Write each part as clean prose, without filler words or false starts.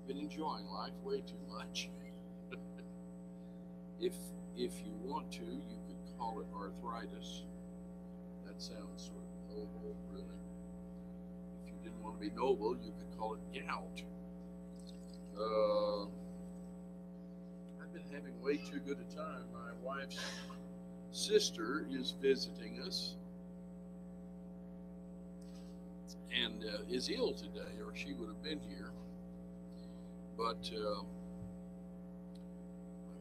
been enjoying life way too much. if if you want to, you could call it arthritis. That sounds sort of noble, really. If you didn't want to be noble, you could call it gout. Uh, I've been having way too good a time. My wife's sister is visiting us and is ill today, or she would have been here. But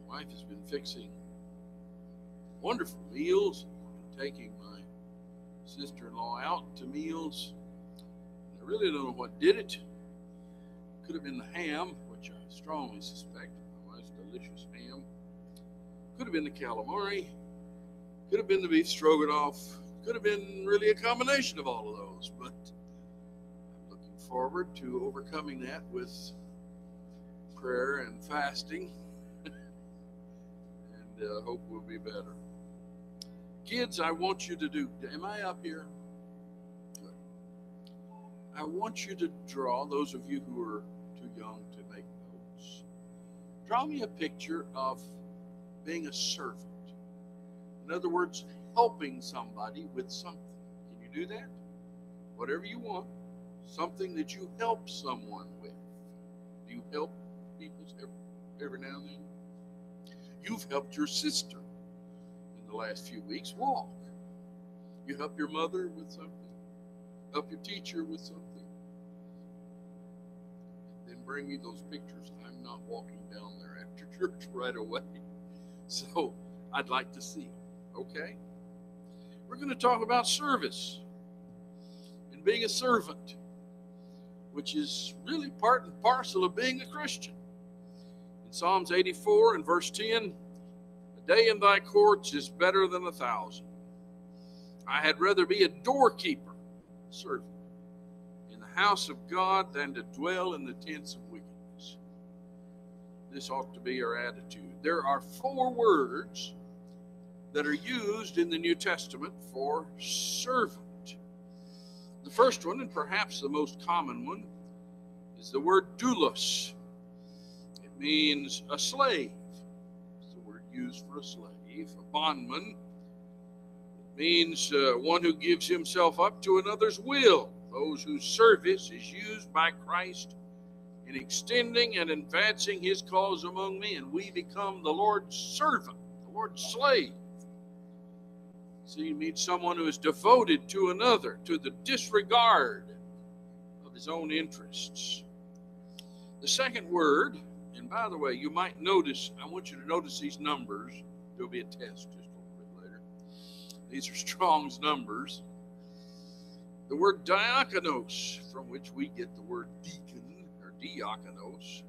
my wife has been fixing wonderful meals, taking my sister-in-law out to meals. I really don't know what did it. Could have been the ham, which I strongly suspect my wife's delicious ham. Could have been the calamari. Could have been the beef stroganoff. Could have been really a combination of all of those. But I'm looking forward to overcoming that with prayer and fasting, and hope we'll be better. Kids, I want you to do, am I up here? Good. I want you to draw, those of you who are too young to make notes, draw me a picture of being a servant. In other words, helping somebody with something. Can you do that? Whatever you want, something that you help someone with. Do you help people every now and then? You've helped your sister in the last few weeks walk. You help your mother with something. Help your teacher with something. Then bring me those pictures. I'm not walking down there after church right away. So I'd like to see them. Okay? We're going to talk about service and being a servant, which is really part and parcel of being a Christian. In Psalms 84 and verse 10, a day in thy courts is better than 1,000. I had rather be a doorkeeper, servant, in the house of God than to dwell in the tents of wickedness. This ought to be our attitude. There are 4 words that are used in the New Testament for servant. The first one, and perhaps the most common one, is the word doulos. It means a slave. It's the word used for a slave, a bondman. It means one who gives himself up to another's will, those whose service is used by Christ in extending and advancing his cause among men. We become the Lord's servant, the Lord's slave. So you meet someone who is devoted to another, to the disregard of his own interests. The second word, and by the way, you might notice, I want you to notice these numbers. There'll be a test just a little bit later. These are Strong's numbers. The word diakonos, from which we get the word deacon or diakonos,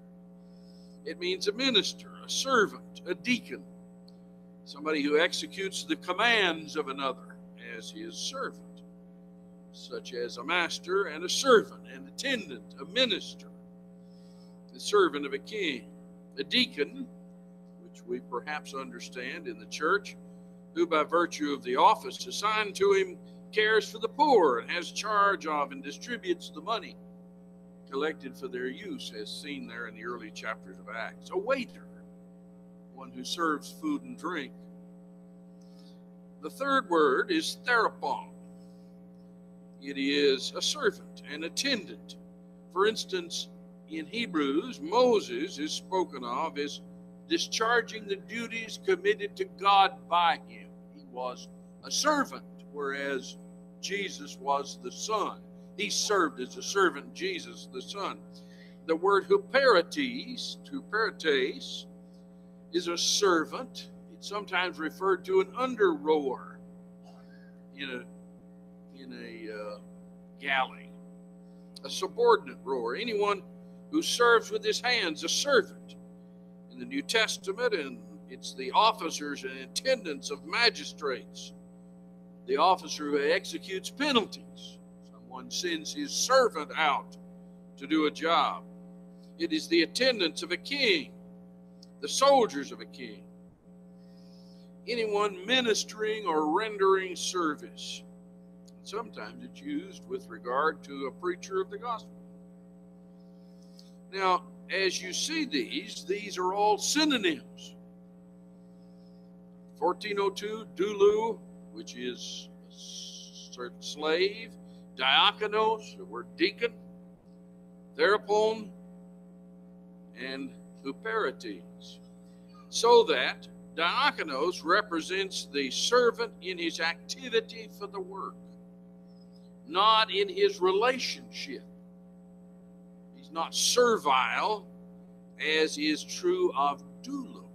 it means a minister, a servant, a deacon. Somebody who executes the commands of another as his servant, such as a master and a servant, an attendant, a minister, the servant of a king. A deacon, which we perhaps understand in the church, who by virtue of the office assigned to him cares for the poor and has charge of and distributes the money collected for their use, as seen there in the early chapters of Acts. A waiter, one who serves food and drink. The third word is therapon. It is a servant, an attendant. For instance, in Hebrews, Moses is spoken of as discharging the duties committed to God by him. He was a servant, whereas Jesus was the Son. He served as a servant, Jesus the Son. The word huperetes, is a servant. It's sometimes referred to an under rower in a galley, a subordinate rower, anyone who serves with his hands, a servant. In the New Testament, and it's the officers and attendants of magistrates, the officer who executes penalties. Someone sends his servant out to do a job. It is the attendants of a king, the soldiers of a king, anyone ministering or rendering service. Sometimes it's used with regard to a preacher of the gospel. Now, as you see these are all synonyms. 1402, doulo, which is slave. Diakonos, the word deacon. Therapon, and huperetes. So that diakonos represents the servant in his activity for the work, not in his relationship. He's not servile, as is true of doulo.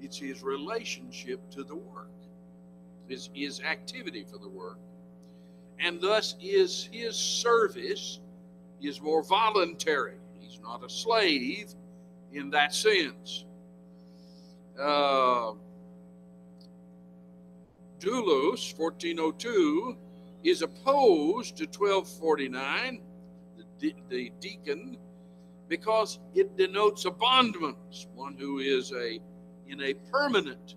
It's his relationship to the work, his activity for the work. And thus is his service is more voluntary. He's not a slave in that sense. Doulos, 1402, is opposed to 1249, the deacon, because it denotes a bondman, one who is in a permanent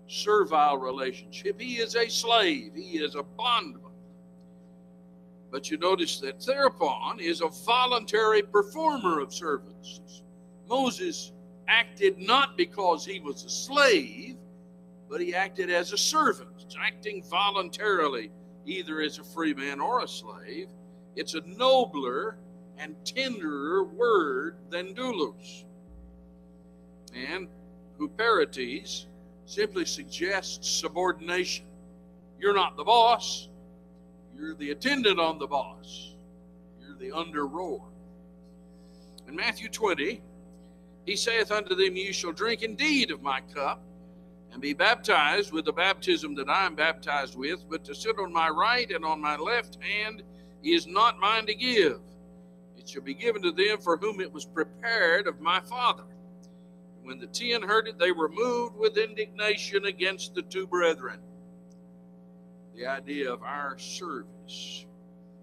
servile relationship. He is a slave. He is a bondman. But you notice that therapon is a voluntary performer of services. Moses acted not because he was a slave, but he acted as a servant, acting voluntarily, either as a free man or a slave. It's a nobler and tenderer word than doulos. And huperetes simply suggests subordination. You're not the boss. You're the attendant on the boss. You're the under-rower. In Matthew 20, he saith unto them, Ye shall drink indeed of my cup, and be baptized with the baptism that I am baptized with, but to sit on my right and on my left hand is not mine to give. It shall be given to them for whom it was prepared of my Father. And when the 10 heard it, they were moved with indignation against the 2 brethren. The idea of our service.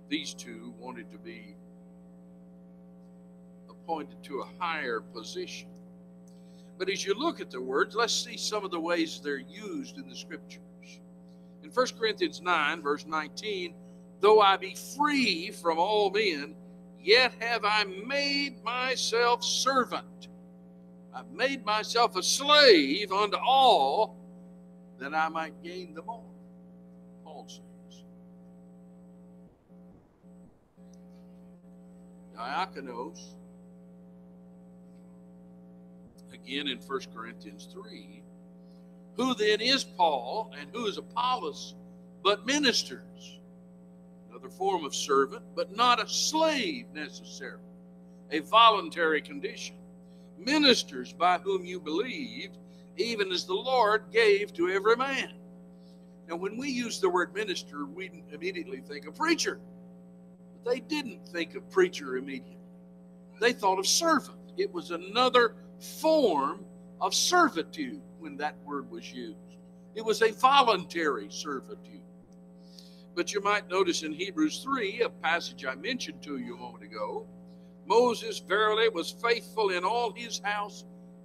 These 2 wanted to be appointed to a higher position. But as you look at the words, let's see some of the ways they're used in the scriptures. In 1 Corinthians 9, verse 19, though I be free from all men, yet have I made myself servant. I've made myself a slave unto all, that I might gain them all. Paul says. Diakonos, again in 1 Corinthians 3, who then is Paul and who is Apollos, but ministers? Another form of servant, but not a slave necessarily, a voluntary condition. Ministers by whom you believed, even as the Lord gave to every man. Now, when we use the word minister, we immediately think of preacher. But they didn't think of preacher immediately. They thought of servant. It was another form of servitude when that word was used. It was a voluntary servitude. But you might notice in Hebrews 3, a passage I mentioned to you a moment ago, Moses verily was faithful in all his house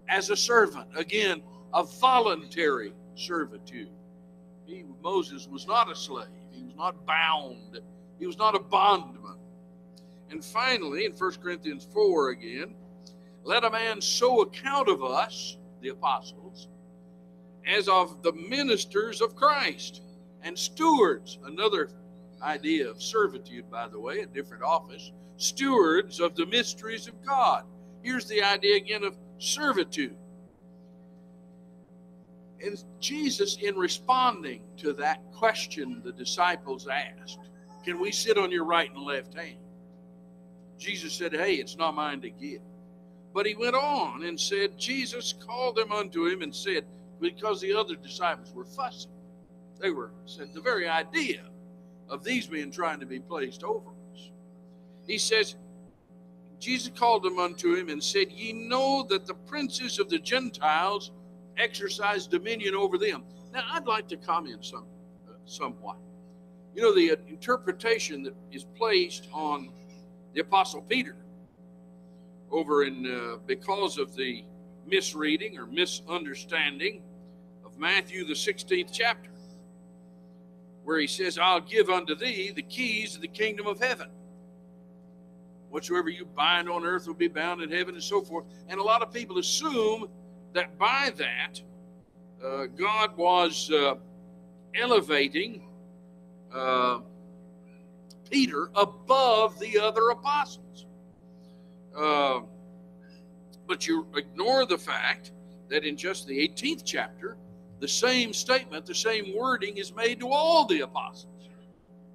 as a servant. Again, a voluntary servitude. Moses was not a slave. He was not bound. He was not a bondman. And finally, in 1 Corinthians 4 again, let a man so account of us, the apostles, as of the ministers of Christ and stewards. Another idea of servitude, by the way, a different office. Stewards of the mysteries of God. Here's the idea again of servitude. And Jesus, in responding to that question the disciples asked, can we sit on your right and left hand? Jesus said, hey, it's not mine to give. But he went on and said, Jesus called them unto him and said, because the other disciples were fussing. They said the very idea of these men trying to be placed over us. He says, Jesus called them unto him and said, ye know that the princes of the Gentiles exercise dominion over them. Now, I'd like to comment somewhat. You know, the interpretation that is placed on the Apostle Peter over in, because of the misreading or misunderstanding of Matthew, the 16th chapter, where he says, I'll give unto thee the keys of the kingdom of heaven. Whatsoever you bind on earth will be bound in heaven, and so forth. And a lot of people assume that by that, God was elevating Peter above the other apostles. But you ignore the fact that in just the 18th chapter, the same statement, the same wording is made to all the apostles.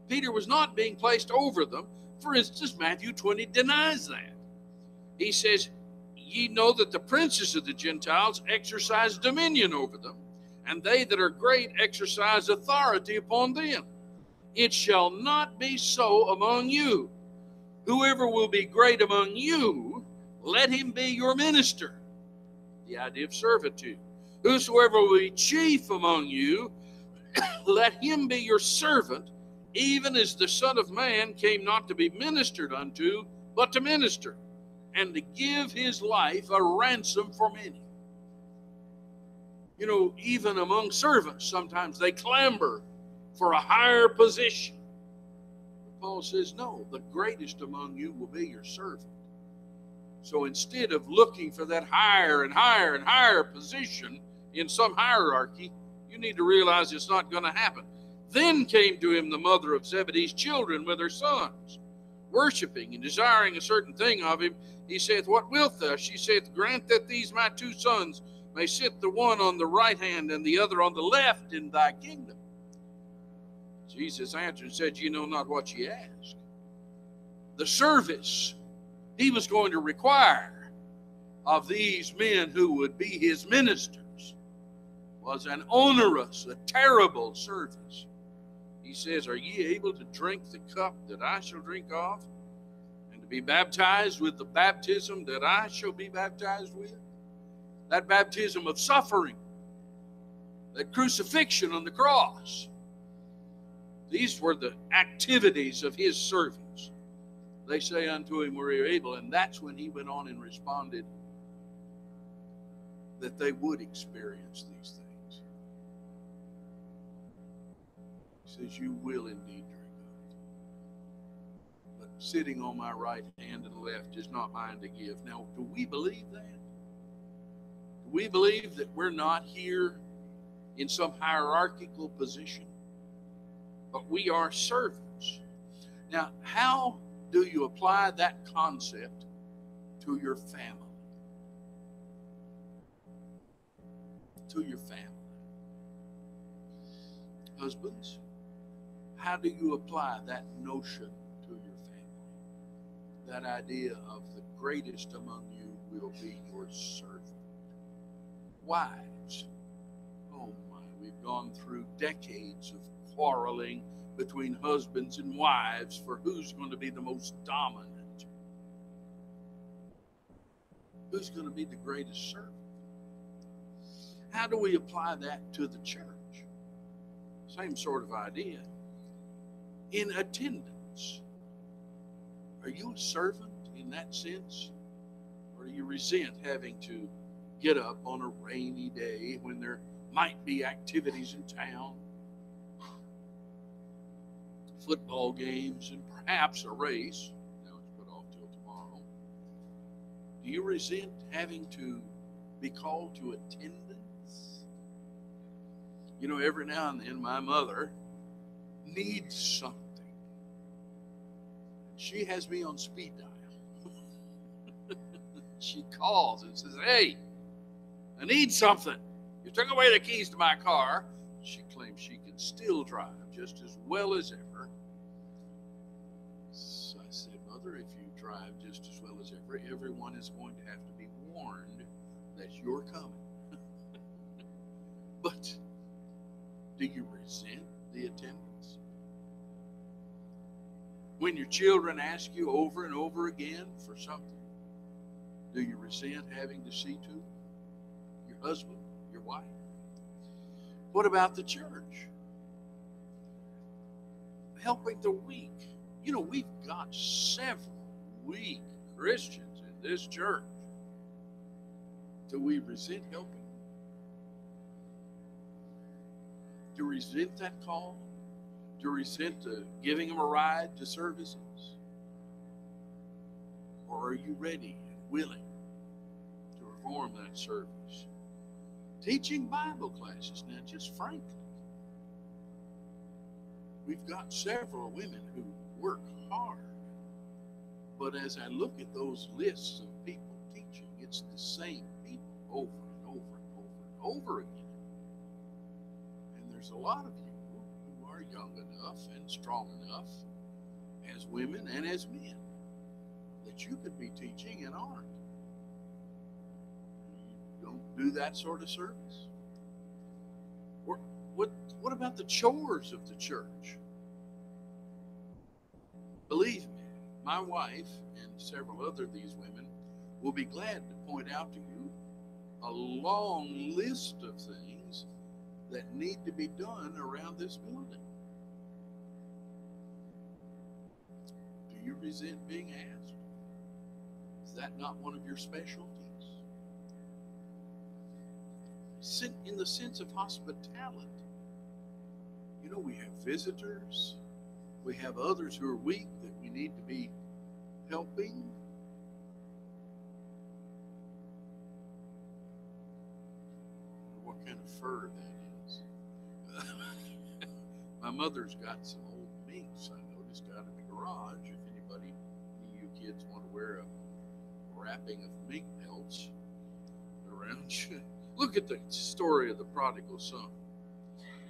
Peter was not being placed over them. For instance, Matthew 20 denies that. He says, ye know that the princes of the Gentiles exercise dominion over them, and they that are great exercise authority upon them. It shall not be so among you. Whoever will be great among you, let him be your minister. The idea of servitude. Whosoever will be chief among you, let him be your servant, even as the Son of Man came not to be ministered unto, but to minister, and to give his life a ransom for many. You know, even among servants, sometimes they clamber for a higher position. Paul says, no, the greatest among you will be your servant. So instead of looking for that higher and higher and higher position in some hierarchy, you need to realize it's not going to happen. Then came to him the mother of Zebedee's children with her sons, worshiping and desiring a certain thing of him. He saith, what wilt thou? She saith, grant that these my two sons may sit the one on the right hand and the other on the left in thy kingdom. Jesus answered and said, ye know not what ye ask. The service he was going to require of these men who would be his ministers was an onerous, a terrible service. He says, are ye able to drink the cup that I shall drink of, and to be baptized with the baptism that I shall be baptized with? That baptism of suffering, that crucifixion on the cross. These were the activities of his service. They say unto him, were you able? And that's when he went on and responded that they would experience these things. He says, you will indeed drink of it. But sitting on my right hand and left is not mine to give. Now, do we believe that? Do we believe that we're not here in some hierarchical position? But we are servants. Now, how do you apply that concept to your family? To your family. Husbands, how do you apply that notion to your family? That idea of the greatest among you will be your servant. Wives, oh my, we've gone through decades of quarreling between husbands and wives for who's going to be the most dominant. Who's going to be the greatest servant? How do we apply that to the church? Same sort of idea. In attendance, are you a servant in that sense? Or do you resent having to get up on a rainy day when there might be activities in town? Football games and perhaps a race. Now it's put off till tomorrow. Do you resent having to be called to attendance? You know, every now and then my mother needs something. She has me on speed dial. She calls and says, hey, I need something. You took away the keys to my car. She claims she can still drive just as well as ever. So I said, Mother, if you drive just as well as ever, everyone is going to have to be warned that you're coming. But do you resent the attendance? When your children ask you over and over again for something, do you resent having to see to them? Your husband, your wife? What about the church? Helping the weak. You know, we've got several weak Christians in this church. Do we resent helping? Do we resent that call? Do we resent giving them a ride to services? Or are you ready and willing to perform that service? Teaching Bible classes. Now, just frankly, we've got several women who work hard. But as I look at those lists of people teaching, it's the same people over and over and over and over again. And there's a lot of you who are young enough and strong enough as women and as men that you could be teaching and aren't. You don't do that sort of service. Or what about the chores of the church? Believe me, my wife and several other of these women will be glad to point out to you a long list of things that need to be done around this building. Do you resent being asked? Is that not one of your specialties? In the sense of hospitality, you know, we have visitors, we have others who are weak that we need to be helping. What kind of fur that is. My mother's got some old minks I noticed out in the garage. If any of you kids want to wear a wrapping of mink pelts around you. Look at the story of the prodigal son.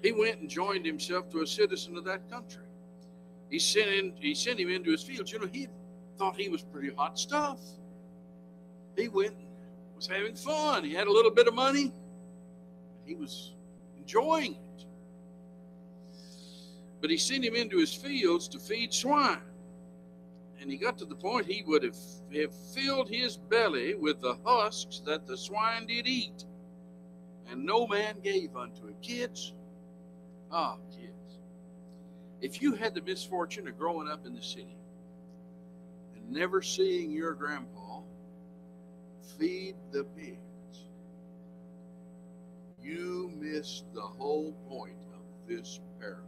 He went and joined himself to a citizen of that country. He sent him into his fields. You know, he thought he was pretty hot stuff. He went and was having fun. He had a little bit of money. He was enjoying it. But he sent him into his fields to feed swine. And he got to the point he would have filled his belly with the husks that the swine did eat. And no man gave unto him. Kids, kids, if you had the misfortune of growing up in the city and never seeing your grandpa feed the pigs, you missed the whole point of this parable.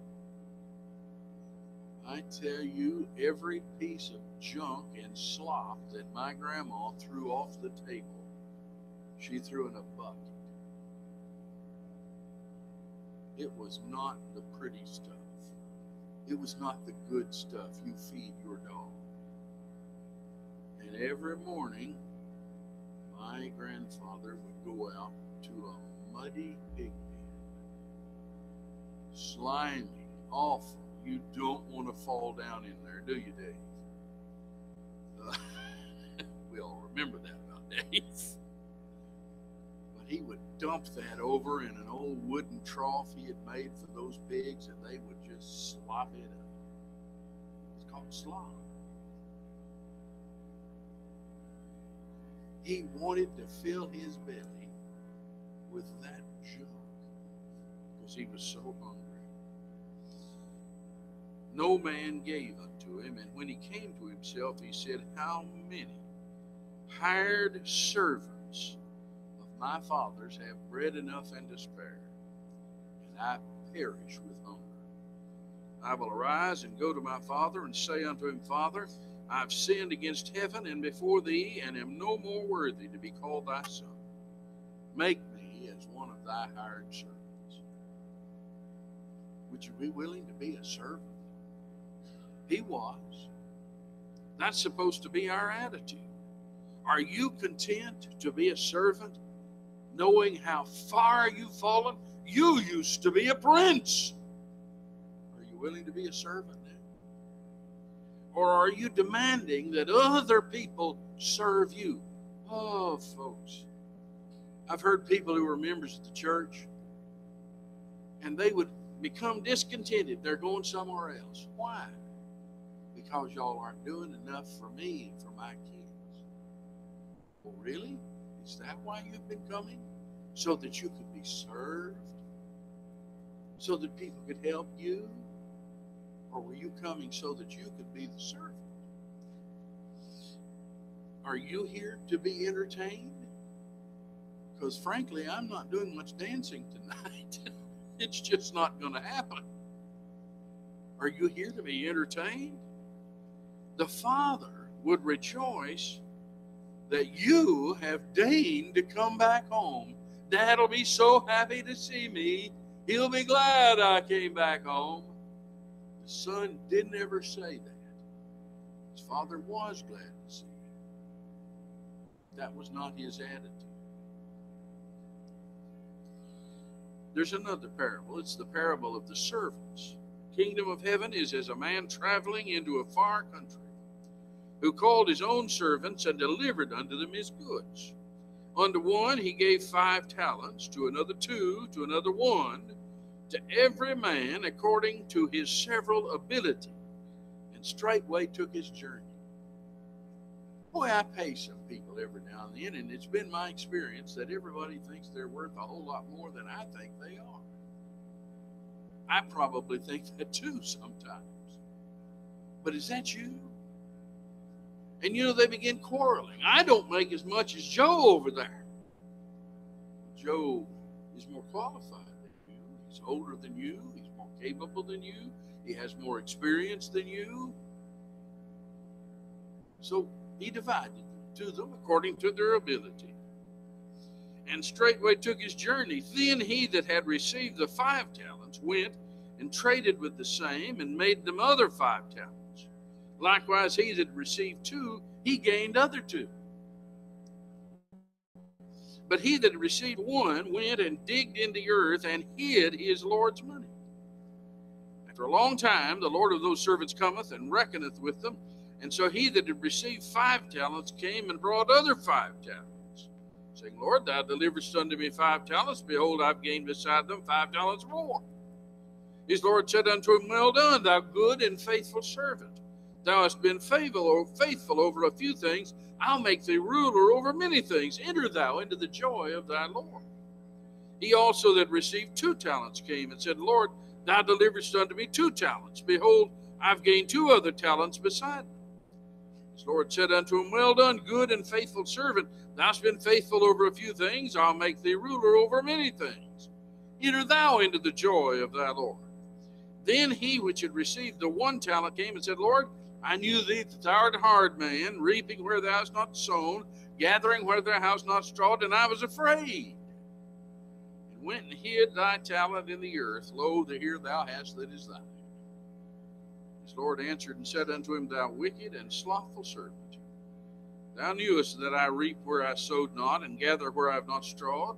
I tell you, every piece of junk and slop that my grandma threw off the table, she threw in a bucket. It was not the pretty stuff. It was not the good stuff you feed your dog. And every morning, my grandfather would go out to a muddy pig pen. Slimy, awful. You don't want to fall down in there, do you, Dave? We all remember that about Dave. But he would dump that over in an old wooden trough he had made for those pigs, and they would just slop it up. It's called slop. He wanted to fill his belly with that junk because he was so hungry. No man gave unto him, and when he came to himself, he said, how many hired servants of my father's have bread enough and to spare, and I perish with hunger. I will arise and go to my father and say unto him, Father, I have sinned against heaven and before thee, and am no more worthy to be called thy son. Make me as one of thy hired servants. Would you be willing to be a servant? He was. That's supposed to be our attitude. Are you content to be a servant, knowing how far you've fallen? You used to be a prince. Are you willing to be a servant now? Or are you demanding that other people serve you? Oh, folks, I've heard people who were members of the church, and they would become discontented. They're going somewhere else. Why? Because y'all aren't doing enough for me and for my kids. Well, really? Is that why you've been coming? So that you could be served? So that people could help you? Or were you coming so that you could be the servant? Are you here to be entertained? Because frankly, I'm not doing much dancing tonight. It's just not going to happen. Are you here to be entertained? The Father would rejoice that you have deigned to come back home. Dad'll be so happy to see me. He'll be glad I came back home. The son didn't ever say that. His father was glad to see him. That was not his attitude. There's another parable. It's the parable of the servants. Kingdom of heaven is as a man traveling into a far country, who called his own servants and delivered unto them his goods. Unto one he gave 5 talents, to another 2, to another 1, to every man according to his several ability, and straightway took his journey. Boy, I pay some people every now and then, and it's been my experience that everybody thinks they're worth a whole lot more than I think they are. I probably think that too sometimes. But is that you? And you know, they begin quarreling. I don't make as much as Joe over there. Joe is more qualified than you. He's older than you. He's more capable than you. He has more experience than you. So he divided to them according to their ability. And straightway took his journey. Then he that had received the 5 talents went and traded with the same, and made them other 5 talents. Likewise he that received 2, he gained other 2. But he that received 1 went and digged in the earth and hid his Lord's money. After a long time the Lord of those servants cometh and reckoneth with them. And so he that had received 5 talents came and brought other 5 talents, saying, Lord, thou deliverest unto me 5 talents. Behold, I've gained beside them 5 talents more. His Lord said unto him, Well done, thou good and faithful servant. Thou hast been faithful over a few things. I'll make thee ruler over many things. Enter thou into the joy of thy Lord. He also that received 2 talents came and said, Lord, thou deliverest unto me 2 talents. Behold, I've gained 2 other talents beside them. His Lord said unto him, Well done, good and faithful servant. Thou hast been faithful over a few things. I'll make thee ruler over many things. Enter thou into the joy of thy Lord. Then he which had received the 1 talent came and said, Lord, I knew thee that thou art a hard man, reaping where thou hast not sown, gathering where thou hast not strawed, and I was afraid, and went and hid thy talent in the earth. Lo, here thou hast that is thine. His Lord answered and said unto him, Thou wicked and slothful servant, thou knewest that I reap where I sowed not, and gather where I have not strawed.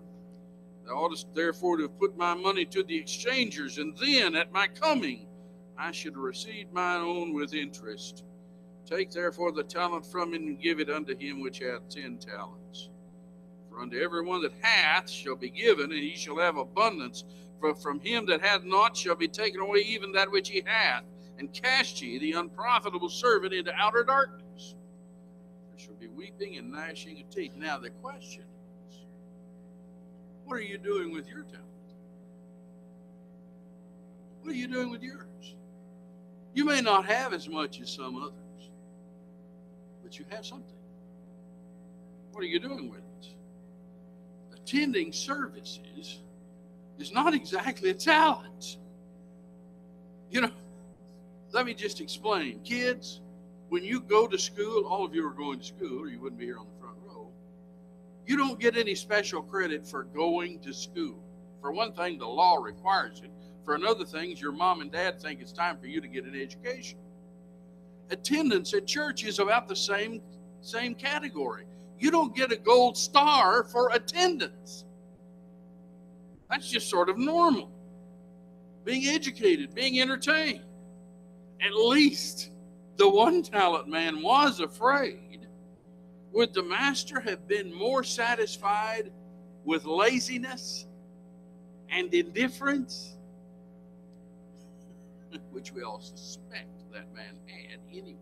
Thou oughtest therefore to have put my money to the exchangers, and then at my coming I should receive mine own with interest. Take therefore the talent from him, and give it unto him which hath 10 talents. For unto every one that hath shall be given, and he shall have abundance. For from him that hath not shall be taken away even that which he hath. And cast ye the unprofitable servant into outer darkness. There shall be weeping and gnashing of teeth. Now the question is, what are you doing with your talent? What are you doing with yours? You may not have as much as some others, but you have something. What are you doing with it? Attending services is not exactly a talent. You know, let me just explain. Kids, when you go to school, all of you are going to school, or you wouldn't be here on the front row. You don't get any special credit for going to school. For one thing, the law requires it. For another thing, your mom and dad think it's time for you to get an education. Attendance at church is about the same category. You don't get a gold star for attendance. That's just sort of normal. Being educated, being entertained. At least the 1 talent man was afraid. Would the master have been more satisfied with laziness and indifference? Which we all suspect that man had anyway.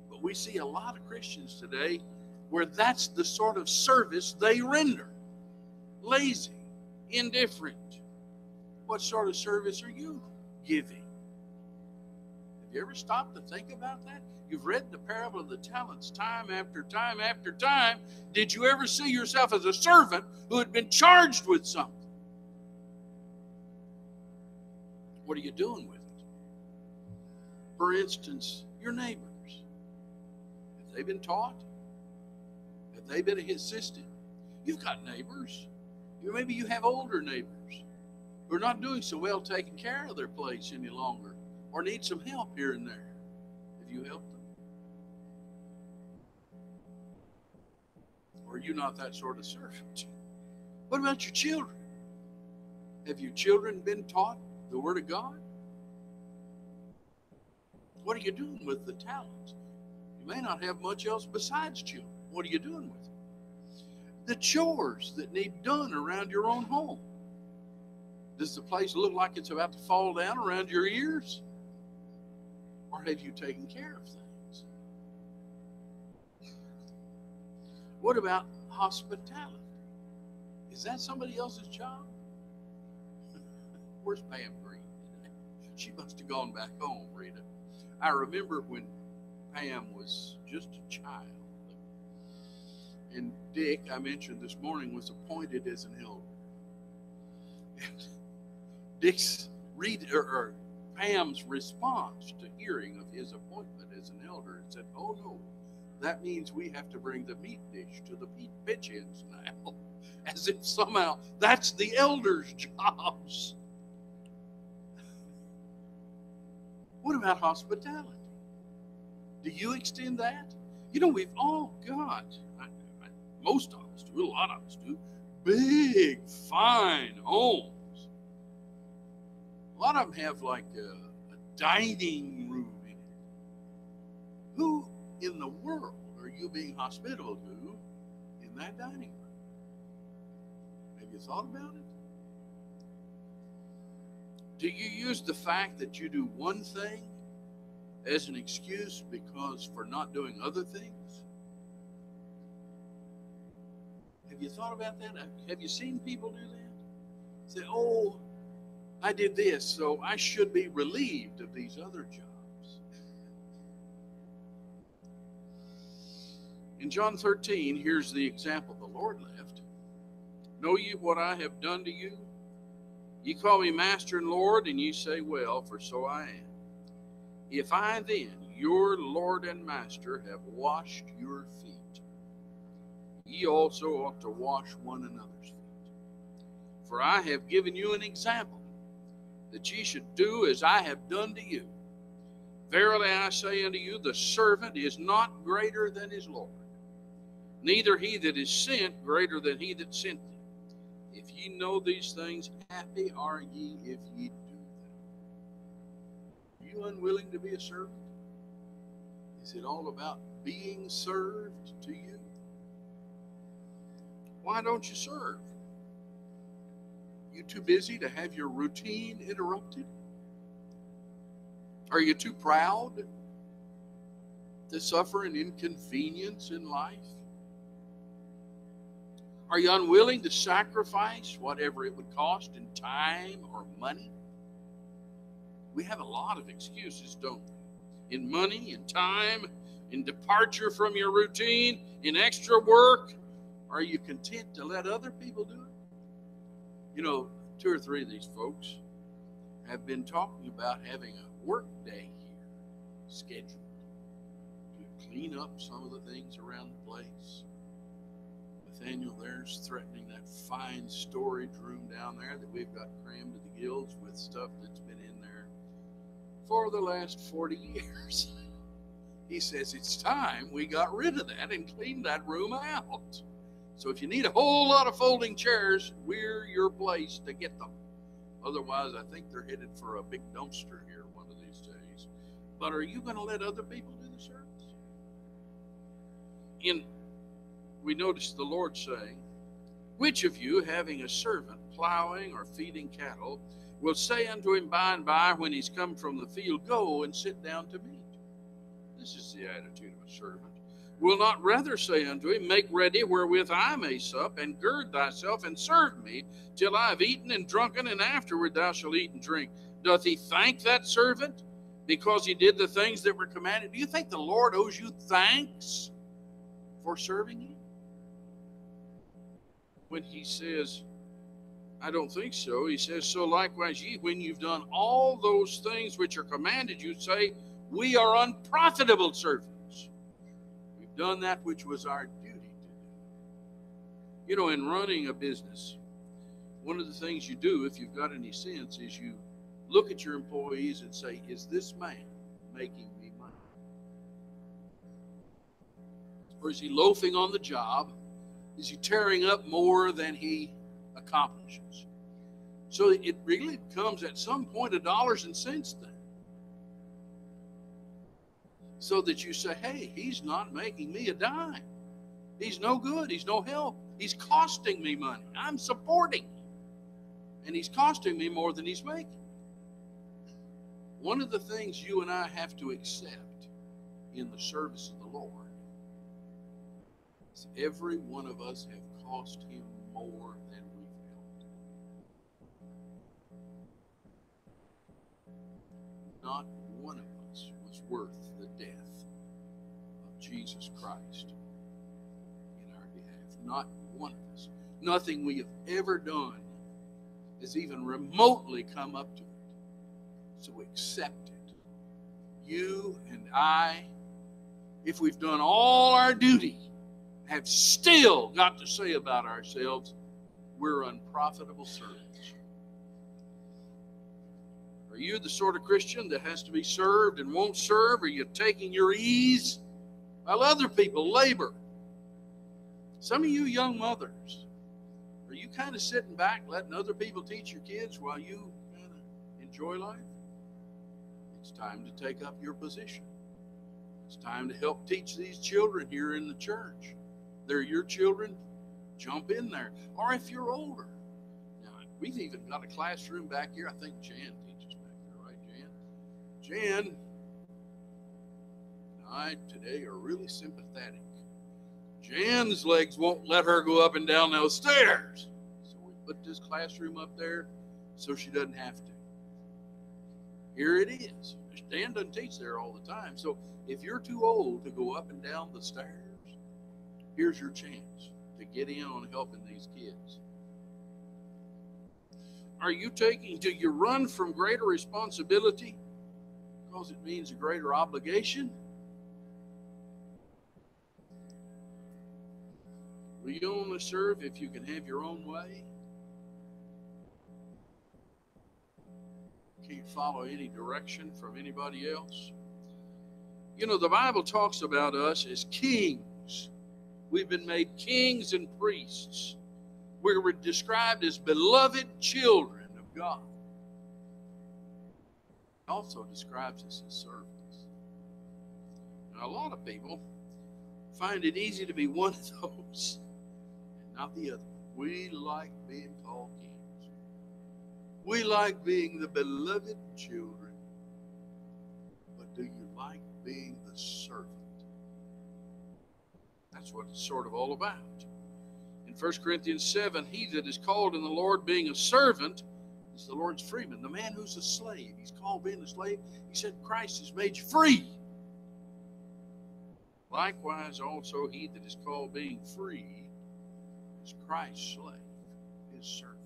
But we see a lot of Christians today where that's the sort of service they render. Lazy, indifferent. What sort of service are you giving? Have you ever stopped to think about that? You've read the parable of the talents time after time after time. Did you ever see yourself as a servant who had been charged with something? What are you doing with it? For instance, your neighbors. Have they been taught? Have they been assisted? You've got neighbors. Maybe you have older neighbors who are not doing so well taking care of their place any longer or need some help here and there. Have you helped them? Or are you not that sort of servant? What about your children? Have your children been taught the Word of God? What are you doing with the talents? You may not have much else besides children. What are you doing with them? The chores that need done around your own home. Does the place look like it's about to fall down around your ears? Or have you taken care of things? What about hospitality? Is that somebody else's job? Where's Pam Green? She must have gone back home, Rita. I remember when Pam was just a child. And Dick, I mentioned this morning, was appointed as an elder. And Dick's Pam's response to hearing of his appointment as an elder said, "Oh no, that means we have to bring the meat dish to the pitch ends now," as if somehow that's the elders' jobs. What about hospitality? Do you extend that? You know, we've all got, most of us do, a lot of us do, big, fine homes. A lot of them have like a dining room in it. Who in the world are you being hospitable to in that dining room? Have you thought about it? Do you use the fact that you do one thing as an excuse for not doing other things? Have you thought about that? Have you seen people do that? Say, "Oh, I did this, so I should be relieved of these other jobs." In John 13, here's the example the Lord left. "Know ye what I have done to you? Ye call me Master and Lord, and ye say, Well, for so I am. If I then, your Lord and Master, have washed your feet, ye also ought to wash one another's feet. For I have given you an example, that ye should do as I have done to you. Verily I say unto you, the servant is not greater than his Lord, neither he that is sent greater than he that sent him. If ye know these things, happy are ye if ye do them." Are you unwilling to be a servant? Is it all about being served to you? Why don't you serve? You too busy to have your routine interrupted? Are you too proud to suffer an inconvenience in life? Are you unwilling to sacrifice whatever it would cost in time or money? We have a lot of excuses, don't we? In money, in time, in departure from your routine, in extra work. Are you content to let other people do it? You know, 2 or 3 of these folks have been talking about having a work day here scheduled to clean up some of the things around the place. Nathaniel there's threatening that fine storage room down there that we've got crammed to the gills with stuff that's been in there for the last 40 years. He says it's time we got rid of that and cleaned that room out. So if you need a whole lot of folding chairs, we're your place to get them. Otherwise, I think they're headed for a big dumpster here one of these days. But are you going to let other people do the service? We notice the Lord saying, "Which of you, having a servant plowing or feeding cattle, will say unto him by and by when he's come from the field, Go and sit down to meat?" This is the attitude of a servant. "Will not rather say unto him, Make ready wherewith I may sup, and gird thyself and serve me till I have eaten and drunken, and afterward thou shalt eat and drink? Doth he thank that servant because he did the things that were commanded?" Do you think the Lord owes you thanks for serving him? When he says, I don't think so, he says, "So likewise ye, when you've done all those things which are commanded you, say, We are unprofitable servants. We've done that which was our duty to do. You know, in running a business, one of the things you do, if you've got any sense, is you look at your employees and say, is this man making me money? Or is he loafing on the job? Is he tearing up more than he accomplishes? So it really becomes at some point a dollars and cents thing. So that you say, hey, he's not making me a dime. He's no good. He's no help. He's costing me money. I'm supporting him. And he's costing me more than he's making. One of the things you and I have to accept in the service of the Lord is every one of us have cost him more than we've helped. Not one of us was worth the death of Jesus Christ in our behalf. Not one of us. Nothing we have ever done has even remotely come up to it. So accept it. You and I, if we've done all our duty, have still got to say about ourselves, we're unprofitable servants. Are you the sort of Christian that has to be served and won't serve? Are you taking your ease while other people labor? Some of you young mothers, are you kind of sitting back letting other people teach your kids while you kind of enjoy life? It's time to take up your position. It's time to help teach these children here in the church. They're your children. Jump in there. Or if you're older. Now, we've even got a classroom back here. I think Jan teaches back there, right, Jan? Jan and I today are really sympathetic. Jan's legs won't let her go up and down those stairs. So we put this classroom up there so she doesn't have to. Here it is. Dan doesn't teach there all the time. So if you're too old to go up and down the stairs, here's your chance to get in on helping these kids. Do you run from greater responsibility because it means a greater obligation? Will you only serve if you can have your own way? Can't follow any direction from anybody else? You know, the Bible talks about us as kings. We've been made kings and priests. We're described as beloved children of God. It also describes us as servants. Now, a lot of people find it easy to be one of those and not the other. We like being called kings. We like being the beloved children. But do you like being the servant? That's what it's sort of all about. In 1 Corinthians 7, he that is called in the Lord being a servant is the Lord's freeman. The man who's a slave, he's called being a slave. He said, Christ has made you free. Likewise, also he that is called being free is Christ's slave, his servant.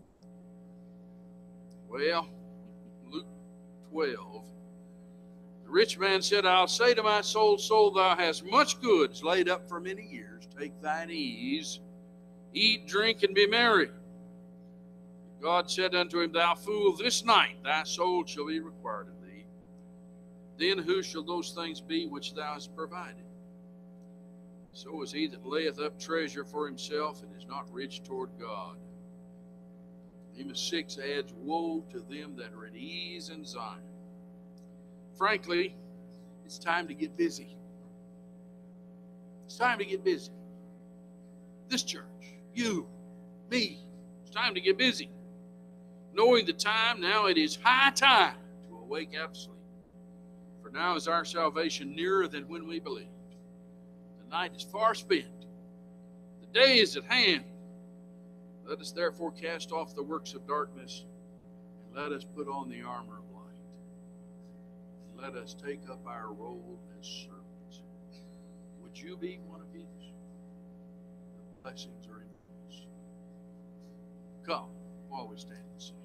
Well, Luke 12. The rich man said, I'll say to my soul, soul, thou hast much goods laid up for many years. Take thine ease, eat, drink, and be merry. God said unto him, Thou fool, this night thy soul shall be required of thee. Then who shall those things be which thou hast provided? So is he that layeth up treasure for himself and is not rich toward God. Amos 6 adds, Woe to them that are at ease in Zion. Frankly, it's time to get busy. It's time to get busy. This church, you, me, it's time to get busy. Knowing the time, now it is high time to awake out of sleep. For now is our salvation nearer than when we believed. The night is far spent. The day is at hand. Let us therefore cast off the works of darkness, and let us put on the armor of light. And let us take up our role as servants. Would you be one of these? The blessings are in us. Come while we stand and sing.